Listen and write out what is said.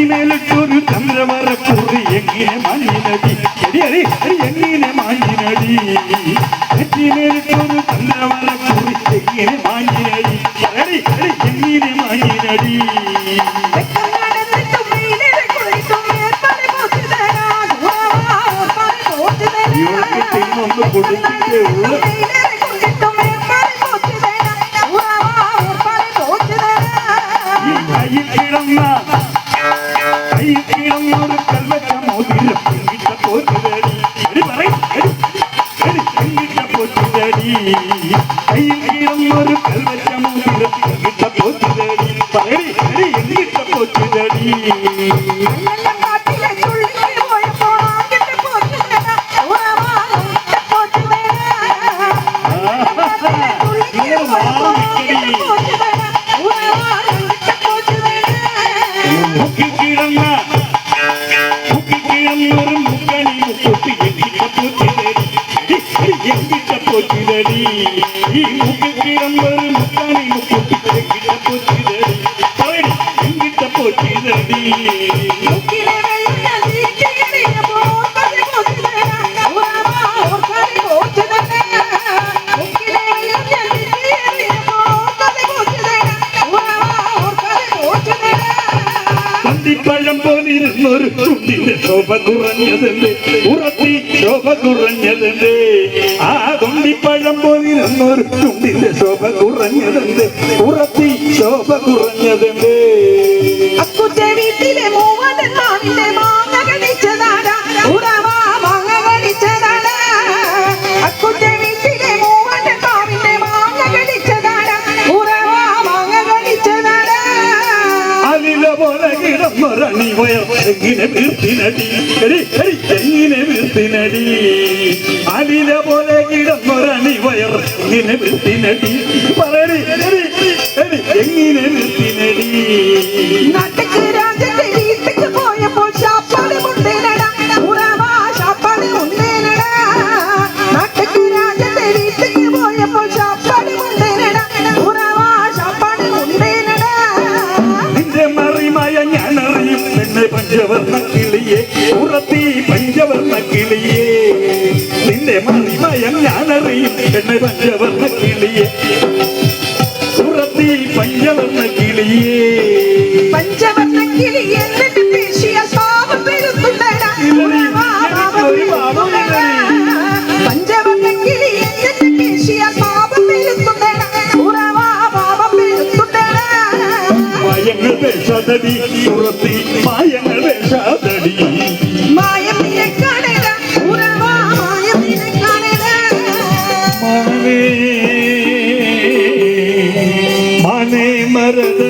മേലിട്ടൊരു ചന്ദ്രമരക്കൂറി എങ്ങനെ മാഞ്ഞിനടി എങ്ങനെ മാഞ്ഞിനടി മേലിട്ടൊരു ചന്ദ്രമരക്കൂറി എങ്ങനെ മാഞ്ഞിനടി എങ്ങനെ മാഞ്ഞിനടി ഒന്ന് കൊടുത്തിട്ടേ ഉള്ളു കയ്യിൽ കിടന്ന ഒരു കൽവച്ച മോതിരം എങ്കിട്ട പോറ്റുതടി എങ്കിട്ട പോറ്റുതടി കയ്യിൽ കിടന്നൊരു കൽവച്ച മോതിരം എങ്കിട്ട പോറ്റുതടി എങ്കിട്ട പോറ്റുതടി போச்சுதடி முக்கிரம் முக்காணி முக்கிட்ட போச்சுதடி எங்கிட்ட போச்சுதடி പഴം പോലിരുന്നൊരു ചുണ്ടിന്റെ ശോഭ കുറഞ്ഞതുണ്ട് ഉറത്തി ശോഭ കുറഞ്ഞതുണ്ട് ആ തുണ്ടിപ്പഴം പോലിരുന്നൊരു ചുണ്ടിന്റെ ശോഭ കുറഞ്ഞതുണ്ട് ഉറത്തി ശോഭ കുറഞ്ഞതുണ്ട് അക്കുത്തെ വീട്ടിലെ മൂവന്റെ നാവിന്റെ മാങ്ങ കടിച്ചതാടാ ഉറവാ മാങ്ങ കടിച്ചതാടാ അക്കുത്തെ വീട്ടിലെ മൂവന്റെ നാവിന്റെ മാങ്ങ കടിച്ചതാടാ ഉറവാ മാങ്ങ കടിച്ചതാടാ അലില പോലെ കിടന്നൊരണി വയർ എങ്ങനെ വീർത്തിനടി എങ്ങനെ വീർത്തിനടി അലില പോലെ കിടന്നൊരണി വയർ എങ്ങനെ വീർത്തിനടി പറയടി എങ്ങനെ വീർത്തിനടി നാട്ടക്ക് രാജന്റെ വീട്ടിക്ക് പോയപ്പോൾ ശാപ്പാട് മുണ്ടേനടാ ഉറവാ ശാപ്പാട് മുണ്ടേനടാ നാട്ടക്ക് രാജന്റെ വീട്ടിക്ക് പോയപ്പോൾ ശാപ്പാട് മുണ്ടേനടാ ഉറവാ ശാപ്പാട് മുണ്ടേനടാ നിന്റെ മറിമായ ഞാനറിയും എന്നെ പഞ്ചവർണ്ണ കിളിയെ ഉറത്തി പഞ്ചവർണ്ണ കിളിയെ നിന്റെ മറിമയം ഞാനറിയും എന്നെ പഞ്ചവർണ്ണ കിളിയെ ഉറത്തി പഞ്ചവർണ്ണ കിളിയെ പഞ്ചവർണ്ണ കിളി എന്നിട്ട് പേശിയ പാപം പെരുത്തുണ്ടടാ പഞ്ചവർണ്ണ കിളി എന്നിട്ട് പേശിയ പാപം പെരുത്തുണ്ടടാ ഉറവാ പാപം പെരുത്തുണ്ടടാ മായങ്ങൾ വേഷാതടി ഉറത്തി മായങ്ങൾ വേഷാതടി മായം നിന്നെ കാണേടാ ഉറവാ മായം നിന്നെ കാണേടാ മാനേ മരത